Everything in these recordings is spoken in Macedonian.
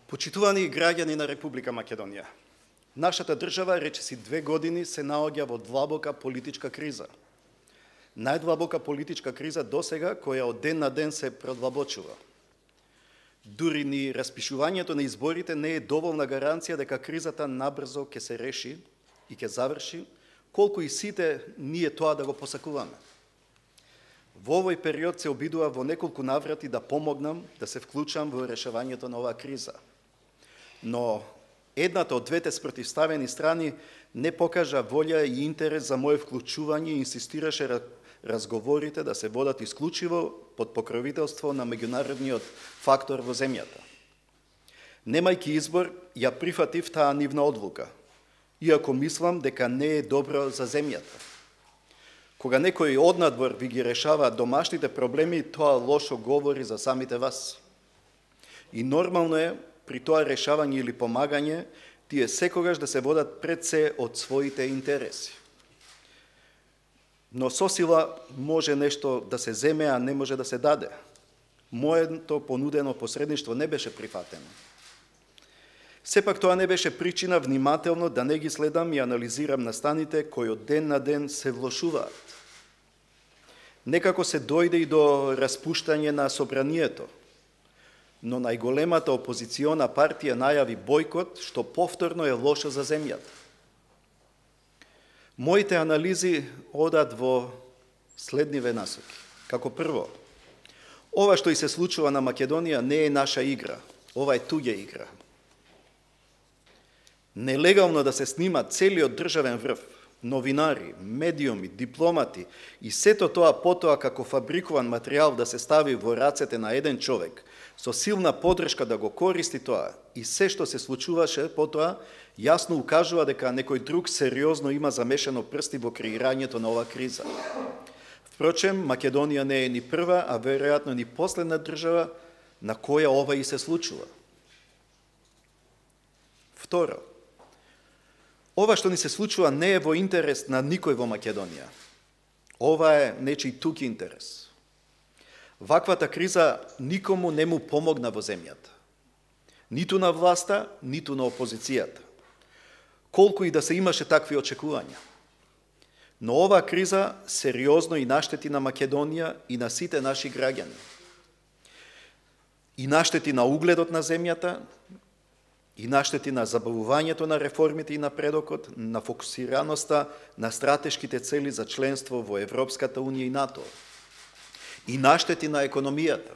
Почитувани граѓани на Република Македонија, нашата држава речиси 2 години се наоѓа во длабока политичка криза. Најдлабока политичка криза досега, која од ден на ден се продлабочува. Дури ни распишувањето на изборите не е доволна гаранција дека кризата набрзо ќе се реши и ќе заврши, колку и сите ние тоа да го посакуваме. Во овој период се обидува во неколку наврати да помогнам да се вклучам во решавањето на оваа криза. Но едната од двете спротивставени страни не покажа волја и интерес за моје вклучување и инсистираше разговорите да се водат исклучиво под покровителство на меѓународниот фактор во земјата. Немајќи избор, ја прифатив таа нивна одлука, иако мислам дека не е добро за земјата. Кога некој однадвор ви ги решава домашните проблеми, тоа лошо говори за самите вас. И нормално е при тоа решавање или помагање, тие секогаш да се водат пред се од своите интереси. Но со сила може нешто да се земе, а не може да се даде. Моето понудено посредништво не беше прифатено. Сепак тоа не беше причина внимателно да не ги следам и анализирам настаните кои од ден на ден се влошуваат. Некако се дојде и до распуштање на собранието, но најголемата опозициона партија најави бојкот, што повторно е лошо за земјата. Моите анализи одат во следниве насоки. Како прво, ова што и се случува на Македонија не е наша игра, ова е туѓа игра. Нелегално да се снима целиот државен врв, новинари, медиуми, дипломати и сето тоа потоа како фабрикуван материјал да се стави во рацете на еден човек, со силна подршка да го користи тоа и се што се случуваше потоа, јасно укажува дека некој друг сериозно има замешано прсти во креирањето на оваа криза. Впрочем, Македонија не е ни прва, а веројатно ни последна држава на која ова и се случува. Второ, ова што ни се случува не е во интерес на никој во Македонија. Ова е нечи тук интерес. Ваквата криза никому не му помогна во земјата. Ниту на власта, ниту на опозицијата. Колку и да се имаше такви очекувања. Но оваа криза сериозно и наштети на Македонија и на сите наши граѓани. И наштети на угледот на земјата, и наштети на забавувањето на реформите и напредокот, на фокусираноста на стратешките цели за членство во Европската Унија и НАТО. И наштети на економијата,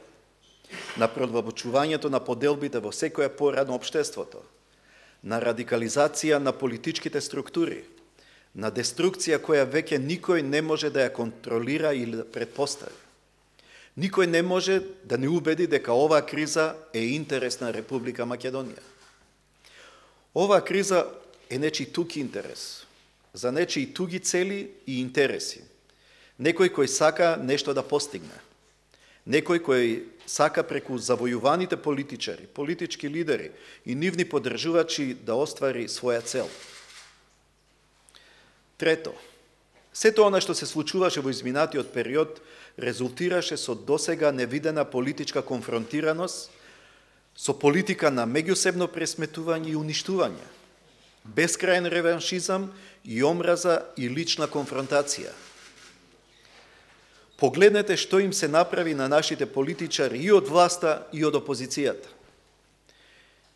на продлабочувањето на поделбите во секоја пора на општеството, на радикализација на политичките структури, на деструкција која веќе никој не може да ја контролира или да предпостави. Никој не може да не убеди дека оваа криза е интерес на Република Македонија. Оваа криза е нечи тук интерес, за нечи туги цели и интереси. Некој кој сака нешто да постигне. Некој кој сака преку завојуваните политичари, политички лидери и нивни поддржувачи да оствари своја цел. Трето, сето она што се случуваше во изминатиот период резултираше со досега невидена политичка конфронтираност, со политика на меѓусебно пресметување и уништување, бескрајен реваншизам и омраза и лична конфронтација. Погледнете што им се направи на нашите политичари и од власта и од опозицијата.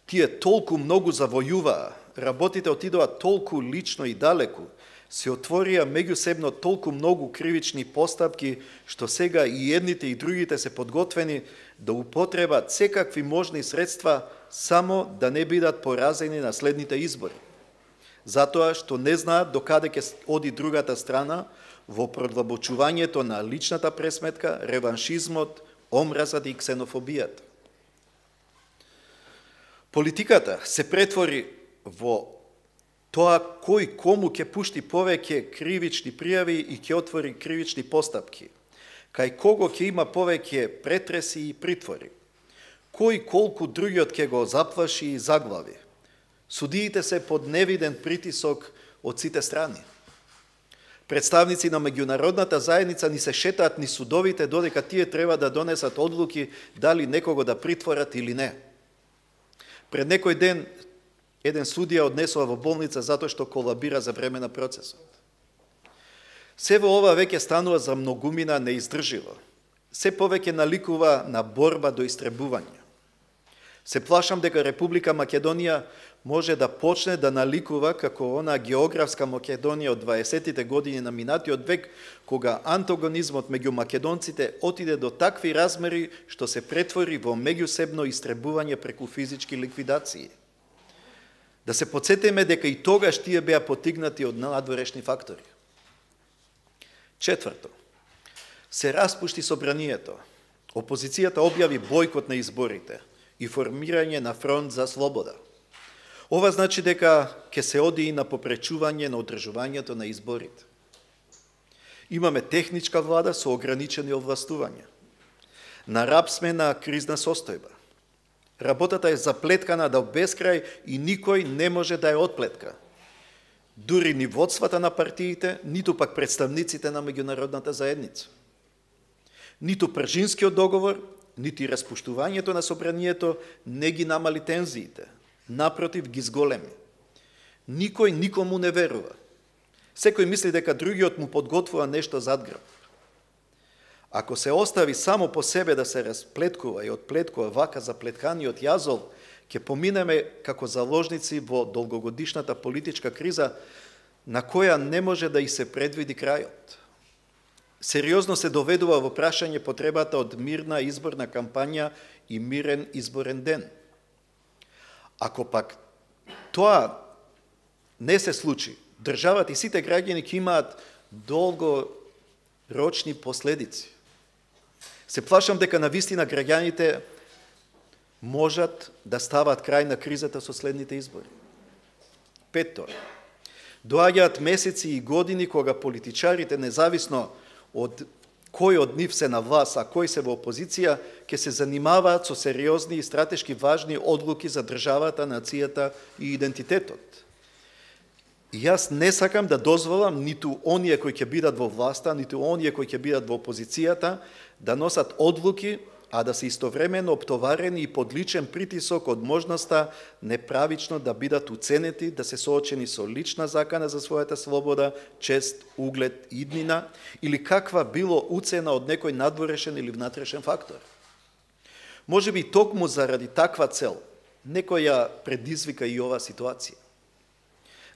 Тие толку многу завојуваа, работите отидоа толку лично и далеку, се отворија меѓусебно толку многу кривични постапки, што сега и едните и другите се подготвени да употребат секакви можни средства само да не бидат поразени на следните избори. Затоа што не знаат докаде ќе оди другата страна во продлабочувањето на личната пресметка, реваншизмот, омразата и ксенофобијата. Политиката се претвори во тоа кој кому ќе пушти повеќе кривични пријави и ќе отвори кривични постапки, кај кого ќе има повеќе претреси и притвори, кој колку другиот ќе го заплаши и заглави. Судиите се под невиден притисок од сите страни. Представници на меѓународната заедница ни се шетаат ни судовите додека тие треба да донесат одлуки дали некого да притворат или не. Пред некој ден еден судија однесува во болница затоа што колабира за време на процесот. Се во ова веќе станува за многумина неиздрживо. Се повеќе наликува на борба до истребување. Се плашам дека Република Македонија може да почне да наликува како она географска Македонија од 20-тите години на минатиот век, кога антагонизмот меѓу македонците отиде до такви размери што се претвори во меѓусебно истребување преку физички ликвидации. Да се потсетиме дека и тогаш тие беа потигнати од надворешни фактори. Четврто, се распушти собранието. Опозицијата објави бојкот на изборите и формирање на фронт за слобода. Ова значи дека ќе се оди и на попречување на одржувањето на изборите. Имаме техничка влада со ограничени овластувања. На раб сме на кризна состојба. Работата е заплеткана до бескрај и никој не може да ја отплетка. Дури ни водствата на партиите, ниту пак представниците на меѓународната заедница. Ниту Пржинскиот договор, нити распуштувањето на собранието не ги намали тензиите, напротив ги зголеми. Никој никому не верува. Секој мисли дека другиот му подготвува нешто зад грб. Ако се остави само по себе да се расплеткува и отплеткува вака заплетканиот јазол, ќе поминеме како заложници во долгогодишната политичка криза, на која не може да и се предвиди крајот. Сериозно се доведува во прашање потребата од мирна изборна кампања и мирен изборен ден. Ако пак тоа не се случи, државата и сите граѓани ќе имаат долгорочни последици. Се плашам дека навистина граѓаните можат да стават крај на кризата со следните избори. Петто, доаѓаат месеци и години кога политичарите, независно од кој од нив се на власт, а кој се во опозиција, ќе се занимаваат со сериозни и стратешки важни одлуки за државата, нацијата и идентитетот. И јас не сакам да дозволам ниту оние кои ќе бидат во власта, ниту оние кои ќе бидат во опозицијата да носат одлуки, а да се истовремено оптоварени и под личен притисок од можноста неправично да бидат уценети, да се соочени со лична закана за својата слобода, чест, углед, иднина, или каква било уцена од некој надворешен или внатрешен фактор. Може би токму заради таква цел, некој ја предизвика и ова ситуација,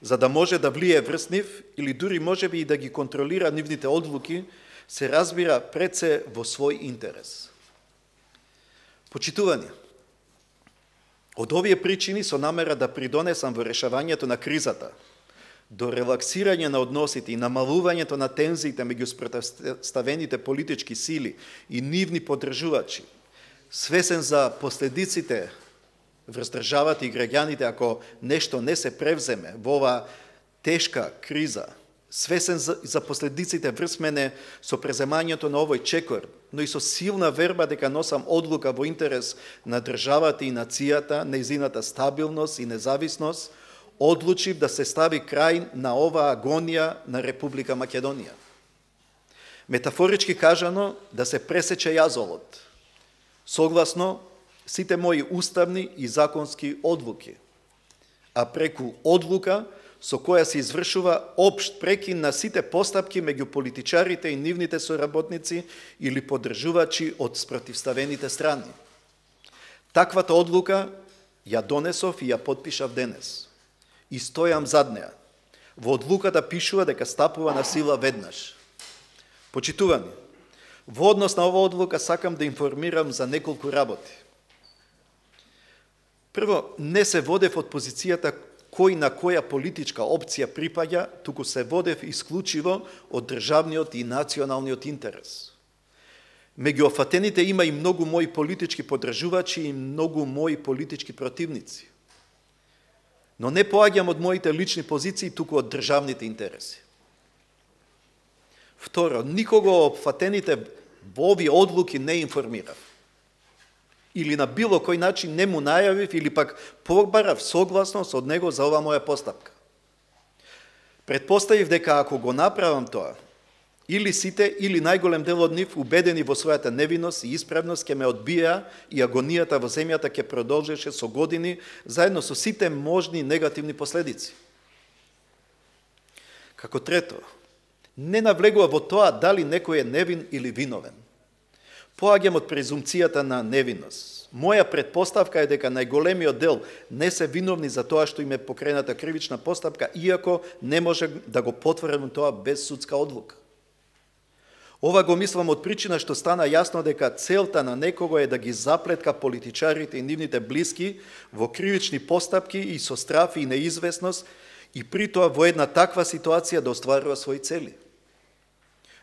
за да може да влие врз нив, или дури може би и да ги контролира нивните одлуки, се разбира пред се во свој интерес. Почитувани, од овие причини со намера да придонесам во решавањето на кризата, до релаксирање на односите и намалувањето на тензиите меѓу спротивставените политички сили и нивни поддржувачи, свесен за последиците врз државата и граѓаните ако нешто не се превземе во оваа тешка криза, свесен за последиците врз мене со преземањето на овој чекор, но и со силна верба дека носам одлука во интерес на државата и нацијата, нејзината стабилност и независност, одлучив да се стави крај на оваа агонија на Република Македонија. Метафорички кажано, да се пресече јазолот, согласно сите мои уставни и законски одлуки, а преку одлука со која се извршува општ прекин на сите постапки меѓу политичарите и нивните соработници или поддржувачи од спротивставените страни. Таквата одлука ја донесов и ја подпишав денес. И стојам зад неа. Во одлуката пишува дека стапува на сила веднаш. Почитувани, во однос на оваа одлука сакам да информирам за неколку работи. Прво, не се водев од позицијата кој на која политичка опција припаѓа, туку се водев исклучиво од државниот и националниот интерес. Меѓу офатените има и многу мои политички поддржувачи и многу мои политички противници. Но не поаѓам од моите лични позиции, туку од државните интереси. Второ, никого офатените во овие одлуки не информирав. Или на било кој начин не му најавив или пак побарав согласност од него за ова моја постапка. Предпоставив дека ако го направам тоа, Или сите, или најголем дел од нив, убедени во својата невиност и исправност, ќе ме одбија и агонијата во земјата ќе продолжеше со години, заедно со сите можни негативни последици. Како трето, не навлегува во тоа дали некој е невин или виновен. Поаѓам од презумцијата на невинност. Моја предпоставка е дека најголемиот дел не се виновни за тоа што им е покрената кривична постапка, иако не може да го потврдам тоа без судска одлука. Ова го мислам од причина што стана јасно дека целта на некого е да ги заплетка политичарите и нивните блиски во кривични постапки и со страф и неизвестност и при тоа во една таква ситуација да остварува своји цели.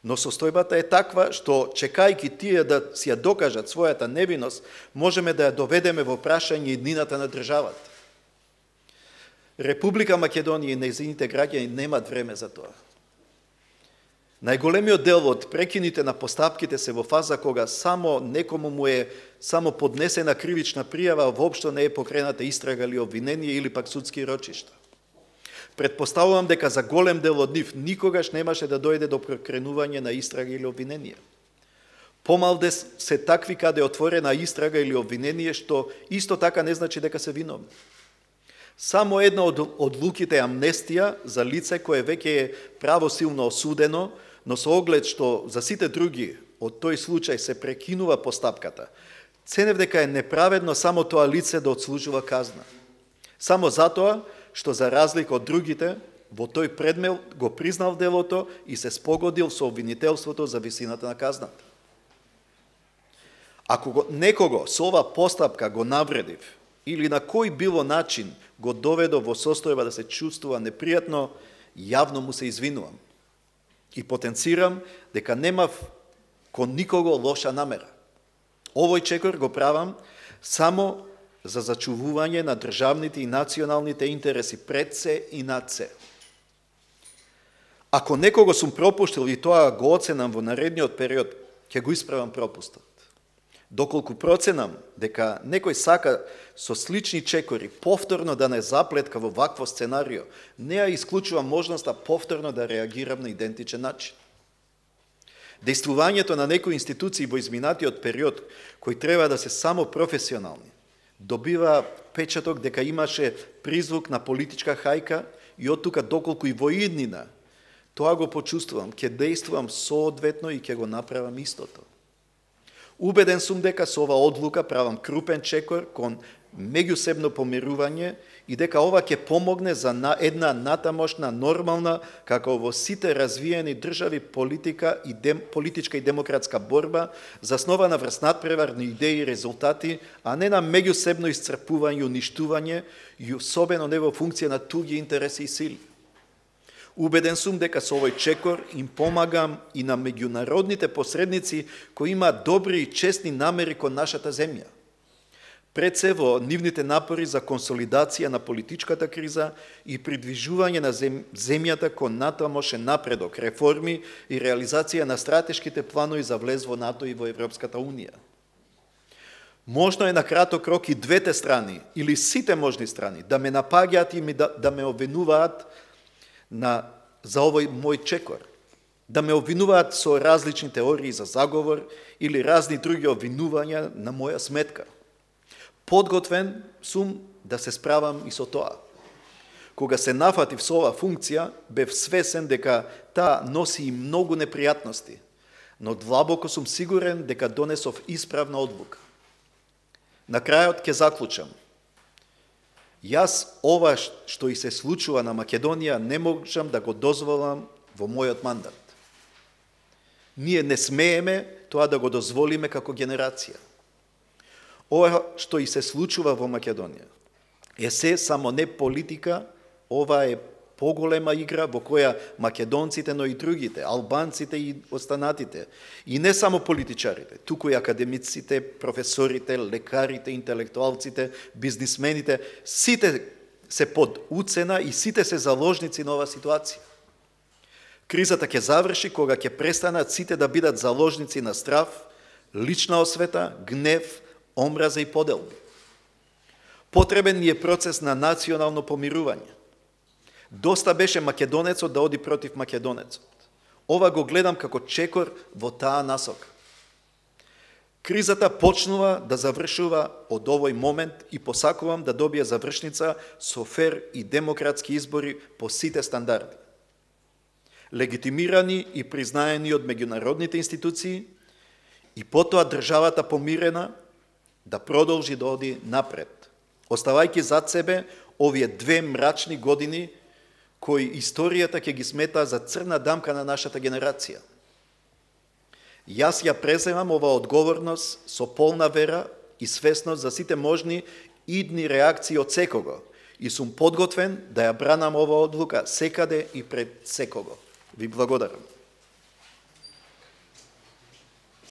Но состојбата е таква што, чекајќи тие да си ја докажат својата невиност, можеме да ја доведеме во прашање иднината на државата. Република Македонија и нејзините граѓани немаат време за тоа. Најголемиот дел од прекините на постапките се во фаза кога само некому му е само поднесена кривична пријава, воопшто не е покрената истрага или обвинение или пак судски рочишта. Предпоставувам дека за голем дел од нив никогаш немаше да дојде до покренување на истрага или обвинение. Помалде се такви каде е отворена истрага или обвинение, што исто така не значи дека се виновни. Само една од одлуките амнестија за лице кое веќе е правосилно осудено, но со оглед што за сите други од тој случај се прекинува постапката, ценев дека е неправедно само тоа лице да отслужува казна. Само затоа што за разлика од другите, во тој предмет го признал делото и се спогодил со обвинителството за висината на казната. Ако некого со ова постапка го навредив или на кој било начин го доведов во состојба да се чувствува непријатно, јавно му се извинувам. И потенцирам дека немав кон никого лоша намера. Овој чекор го правам само за зачувување на државните и националните интереси пред се и над се. Ако некого сум пропуштил и тоа го оценам во наредниот период, ќе го исправам пропустот. Доколку проценам дека некој сака со слични чекори повторно да не заплетка во вакво сценарио, не ја исклучувам можноста повторно да реагирам на идентичен начин. Дејствувањето на некои институции во изминатиот период, кои треба да се само професионални, добива печаток дека имаше призвук на политичка хајка и од тука доколку и во иднина, тоа го почувствувам, ќе дејствувам соодветно и ќе го направам истото. Убеден сум дека со ова одлука правам крупен чекор кон меѓусебно помирување и дека ова ќе помогне за една натамошна, нормална, како во сите развиени држави, политичка и демократска борба, заснована врз надпреварни идеи и резултати, а не на меѓусебно исцрпување и уништување, и особено не во функција на туѓи интереси и сили. Убеден сум дека со овој чекор им помагам и на меѓународните посредници кои имаат добри и честни намери кон нашата земја. Пред се во нивните напори за консолидација на политичката криза и придвижување на земјата кон натамошен напредок, реформи и реализација на стратешките планови за влез во НАТО и во Европската Унија. Можно е на краток рок и двете страни, или сите можни страни, да ме напаѓаат и да ме обвинуваат за овој мој чекор, да ме обвинуваат со различни теории за заговор или разни други обвинувања на моја сметка. Подготвен сум да се справам и со тоа. Кога се нафатив со оваа функција, бев свесен дека таа носи и многу непријатности, но длабоко сум сигурен дека донесов исправна одлука. На крајот ќе заклучам. Јас ова што и се случува на Македонија не можам да го дозволам во мојот мандат. Ние не смееме тоа да го дозволиме како генерација. Ова што и се случува во Македонија е се само не политика, ова е поголема игра во која македонците, но и другите, албанците и останатите, и не само политичарите, туку и академиците, професорите, лекарите, интелектуалците, бизнисмените, сите се под уцена и сите се заложници на оваа ситуација. Кризата ќе заврши кога ќе престанат сите да бидат заложници на страф, лична освета, гнев, омраза и поделби. Потребен ни е процес на национално помирување. Доста беше македонецот да оди против македонецот. Ова го гледам како чекор во таа насока. Кризата почнува да завршува од овој момент и посакувам да добие завршница со фер и демократски избори по сите стандарди, легитимирани и признаени од меѓународните институции, и потоа државата помирена да продолжи да оди напред, оставајќи зад себе овие 2 мрачни години кои историјата ќе ги смета за црна дамка на нашата генерација. Јас ја преземам оваа одговорност со полна вера и свесност за сите можни идни реакции од секого и сум подготвен да ја бранам оваа одлука секаде и пред секого. Ви благодарам.